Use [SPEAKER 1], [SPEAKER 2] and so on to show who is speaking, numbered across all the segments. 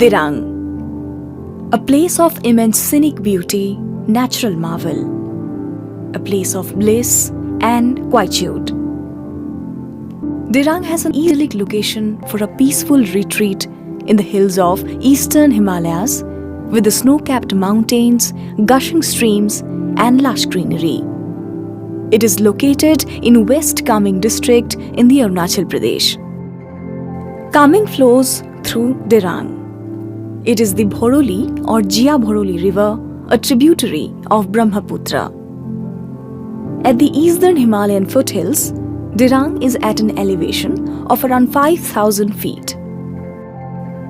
[SPEAKER 1] Dirang, a place of immense scenic beauty, natural marvel, a place of bliss and quietude. Dirang has an idyllic location for a peaceful retreat in the hills of eastern Himalayas with the snow-capped mountains, gushing streams and lush greenery. It is located in West Kaming district in the Arunachal Pradesh. Kaming flows through Dirang. It is the Bhoroli or Jia Bhoroli river, a tributary of Brahmaputra. At the eastern Himalayan foothills, Dirang is at an elevation of around 5,000 feet.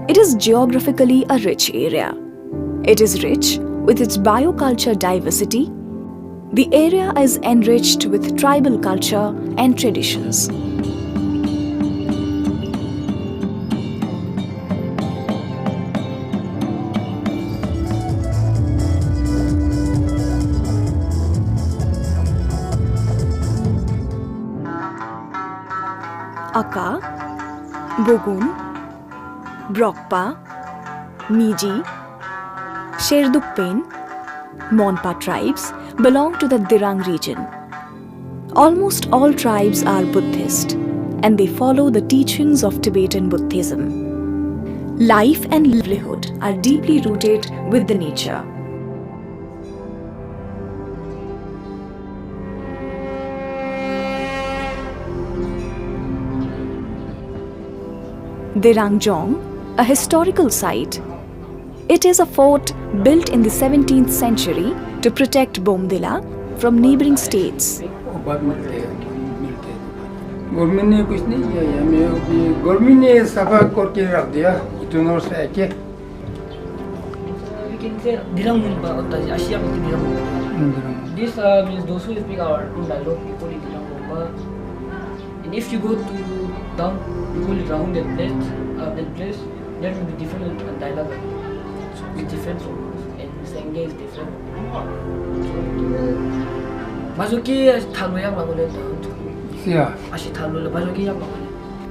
[SPEAKER 1] It is geographically a rich area. It is rich with its bioculture diversity. The area is enriched with tribal culture and traditions. Aka, Bogun, Brokpa, Miji, Sherdukpen, Monpa tribes belong to the Dirang region. Almost all tribes are Buddhist and they follow the teachings of Tibetan Buddhism. Life and livelihood are deeply rooted with the nature. Dirangjong, a historical site. It is a fort built in the 17th century to protect Bomdila from neighboring states.
[SPEAKER 2] Government ने कुछ नहीं किया है हमें government ने सफा करके रख दिया इतनों से आके
[SPEAKER 3] लेकिन से Dirang Munpa होता है आशिया में Dirang Munpa. This means those who speak our own dialogue people in Dirang Munpa. And if you go to down, you go around that place, there will be different dialogue. So it's different from us, and Sangye is different. Mazuki Thaluyang Lagolet.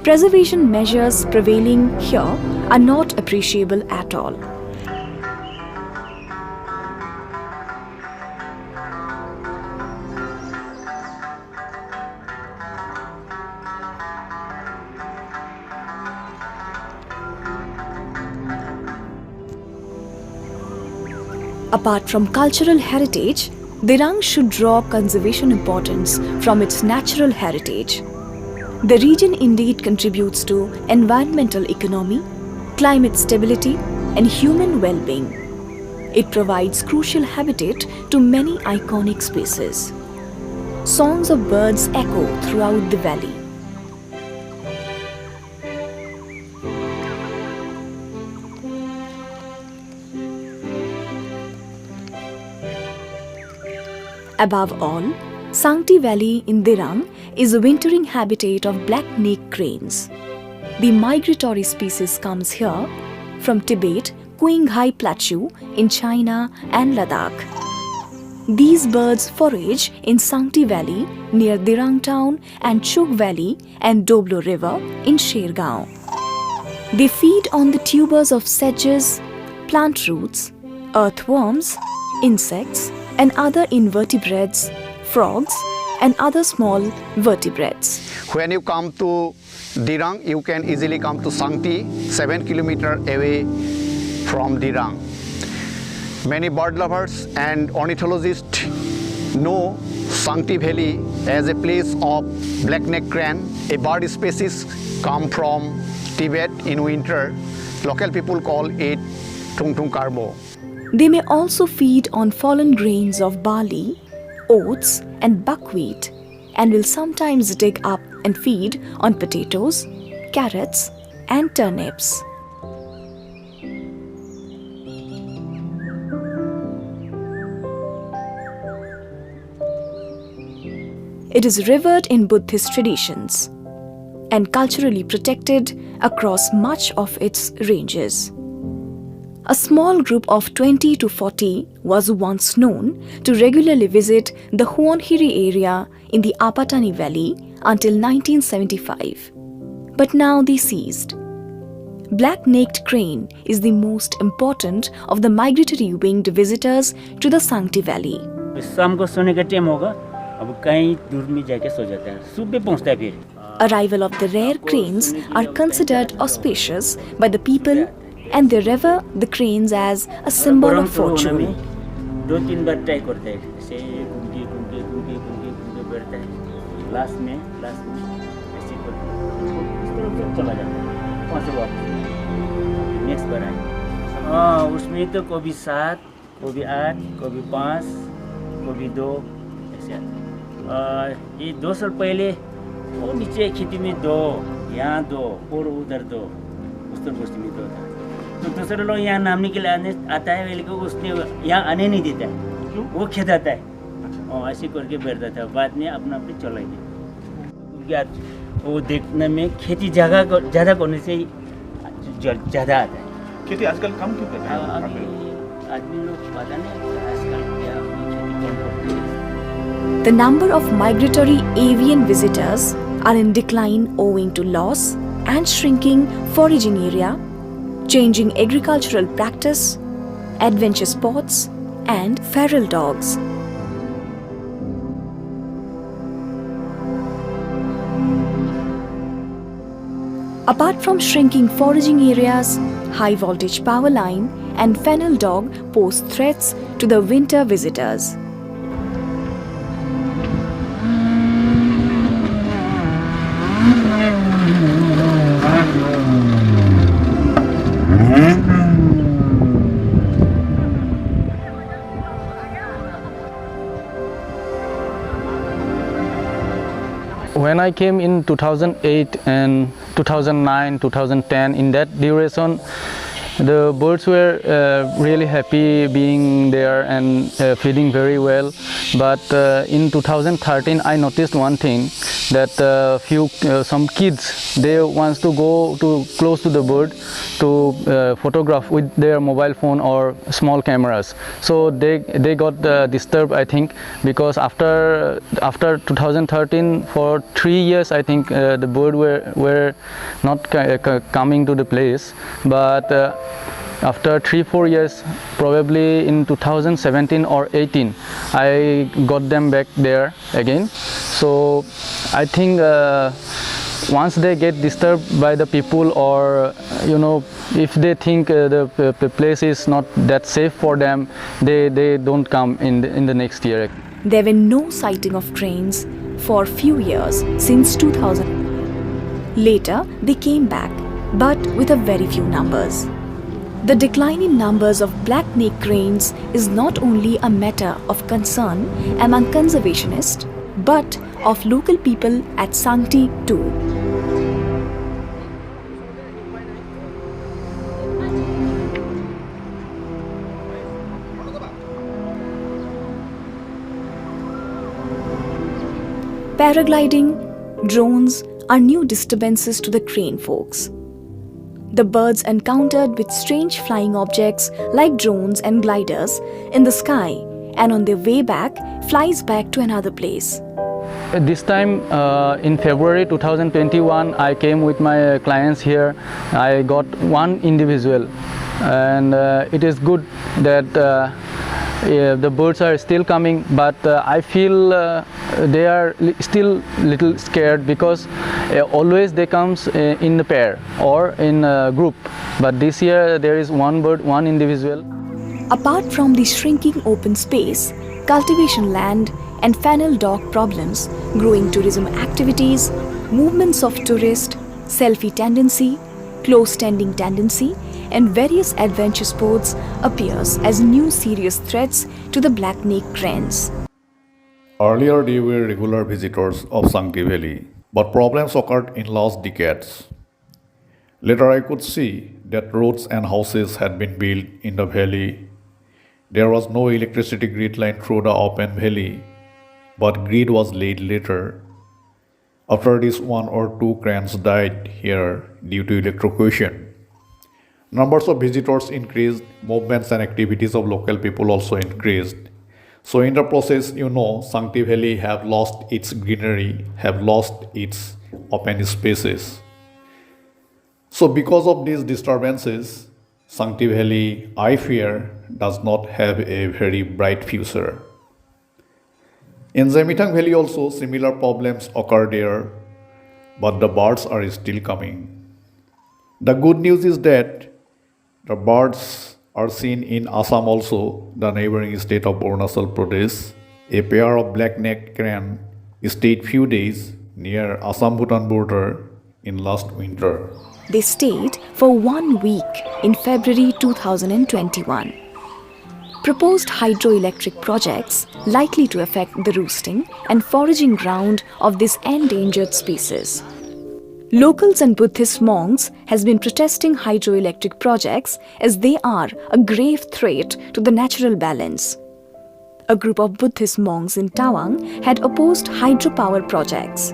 [SPEAKER 1] Preservation measures prevailing here are not appreciable at all. Apart from cultural heritage, Dirang should draw conservation importance from its natural heritage. The region indeed contributes to environmental economy, climate stability, and human well-being. It provides crucial habitat to many iconic species. Songs of birds echo throughout the valley. Above all, Sangti Valley in Dirang is a wintering habitat of black-neck cranes. The migratory species comes here from Tibet, Qinghai Plateau in China and Ladakh. These birds forage in Sangti Valley near Dirang town and Chuk Valley and Doblo River in Shergaon. They feed on the tubers of sedges, plant roots, earthworms, insects, and other invertebrates, frogs, and other small vertebrates.
[SPEAKER 4] When you come to Dirang, you can easily come to Sangti, 7 kilometers away from Dirang. Many bird lovers and ornithologists know Sangti Valley as a place of black-necked crane, a bird species come from Tibet in winter. Local people call it Tung Tung Karbo.
[SPEAKER 1] They may also feed on fallen grains of barley, oats and buckwheat and will sometimes dig up and feed on potatoes, carrots and turnips. It is revered in Buddhist traditions and culturally protected across much of its ranges. A small group of 20 to 40 was once known to regularly visit the Huonhiri area in the Apatani Valley until 1975. But now they ceased. black-necked crane is the most important of the migratory winged visitors to the Sangti Valley.
[SPEAKER 5] शाम को सोने का time होगा अब कहीं दूर में जाके सो जाता है सुबह पहुंचता है फिर
[SPEAKER 1] Arrival of the rare cranes are considered auspicious by the people and they revere the cranes as a symbol of fortune.
[SPEAKER 5] 2-3 bar try करता है ऐसे घूमके बैठता है लास्ट में ऐसे करके चला जाता है 5 वापस नेक्स्ट बार आए उसमें तो कभी 7 कभी 8 कभी 5 कभी 2 ऐसे आता ये 2 साल पहले वो नीचे खेती में 2 यहाँ 2 और उधर 2 उत्तर बस्ती में 2 था तो दूसरे लोग यहाँ नामने के लिए आता है लेकिन उसने यहाँ आने नहीं देता है वो खेत आता है और ऐसे करके बैठता था बाद में अपना अपने चला गया वो देखने में खेती जगह ज़्यादा करने से ज़्यादा आता है
[SPEAKER 6] खेती आजकल कम क्यों कर रहे हैं
[SPEAKER 5] अभी आदमी लोग पता नहीं आजकल क्या खेती कम करते हैं
[SPEAKER 1] The number of migratory avian visitors are in decline owing to loss and shrinking foraging area, changing agricultural practice, adventure sports, and feral dogs. Apart from shrinking foraging areas, high voltage power line and fennel dog pose threats to the winter visitors.
[SPEAKER 7] When I came in 2008 and 2009, 2010, in that duration, the birds were really happy being there and feeding very well. But in 2013, I noticed one thing that some kids they wants to go to close to the bird to photograph with their mobile phone or small cameras. So they got disturbed, I think, because after 2013 for 3 years, I think the bird were not coming to the place, but after 3-4 years, probably in 2017 or 18, I got them back there again. So I think once they get disturbed by the people, or if they think the place is not that safe for them, they don't come in the next year.
[SPEAKER 1] There were no sighting of cranes for few years since 2000. Later, they came back, but with a very few numbers. The decline in numbers of black-necked cranes is not only a matter of concern among conservationists, but of local people at Sangti too. Paragliding, drones are new disturbances to the crane folks. The birds encountered with strange flying objects like drones and gliders in the sky, and on their way back flies back to another place.
[SPEAKER 7] This time in February 2021, I came with my clients here. I got one individual, and it is good that the birds are still coming, but I feel they are still little scared because always they comes in a pair or in a group, but this year there is one bird, one individual.
[SPEAKER 1] Apart from the shrinking open space, cultivation land and fennel dog problems, growing tourism activities, movements of tourists, selfie tendency, close standing tendency, and various adventure sports appears as new serious threats to the black-necked cranes.
[SPEAKER 6] Earlier, they were regular visitors of Sangti Valley, but problems occurred in last decades. Later, I could see that roads and houses had been built in the valley. There was no electricity grid line through the open valley, but grid was laid later. After this, 1 or 2 cranes died here due to electrocution. Numbers of visitors increased, movements and activities of local people also increased. So in the process, Sangti Valley have lost its greenery, have lost its open spaces. So because of these disturbances, Sangti Valley, I fear, does not have a very bright future. In Zemitang Valley also similar problems occur there, but the birds are still coming. The good news is that the birds are seen in Assam also, the neighboring state of Arunachal Pradesh. A pair of black-necked crane stayed few days near Assam-Bhutan border in last winter.
[SPEAKER 1] They stayed for 1 week in February 2021. Proposed hydroelectric projects likely to affect the roosting and foraging ground of this endangered species. Locals and Buddhist monks has been protesting hydroelectric projects as they are a grave threat to the natural balance. A group of Buddhist monks in Tawang had opposed hydropower projects.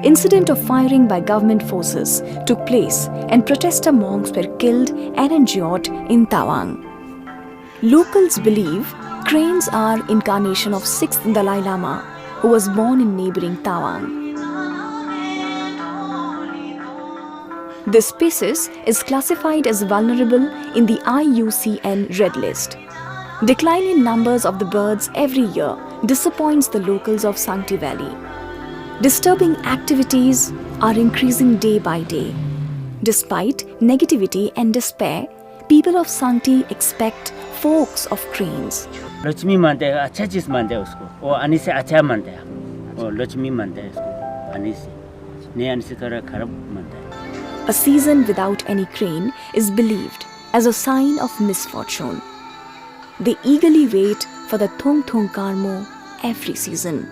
[SPEAKER 1] Incident of firing by government forces took place and protester monks were killed and injured in Tawang. Locals believe cranes are incarnation of 6th Dalai Lama, who was born in neighboring Tawang. This species is classified as vulnerable in the IUCN Red List. Decline in numbers of the birds every year disappoints the locals of Sangti Valley. Disturbing activities are increasing day by day. Despite negativity and despair, people of Sangti expect forks of cranes.
[SPEAKER 5] Lakshmi मानते हैं, अच्छा चीज़ मानते हैं उसको, वो आने से अच्छा मानते हैं, वो लक्ष्मी मानते हैं उसको, आने से नहीं आने से थोड़ा खराब मानते हैं.
[SPEAKER 1] A season without any crane is believed as a sign of misfortune. They eagerly wait for the Thung Thung Karmo every season.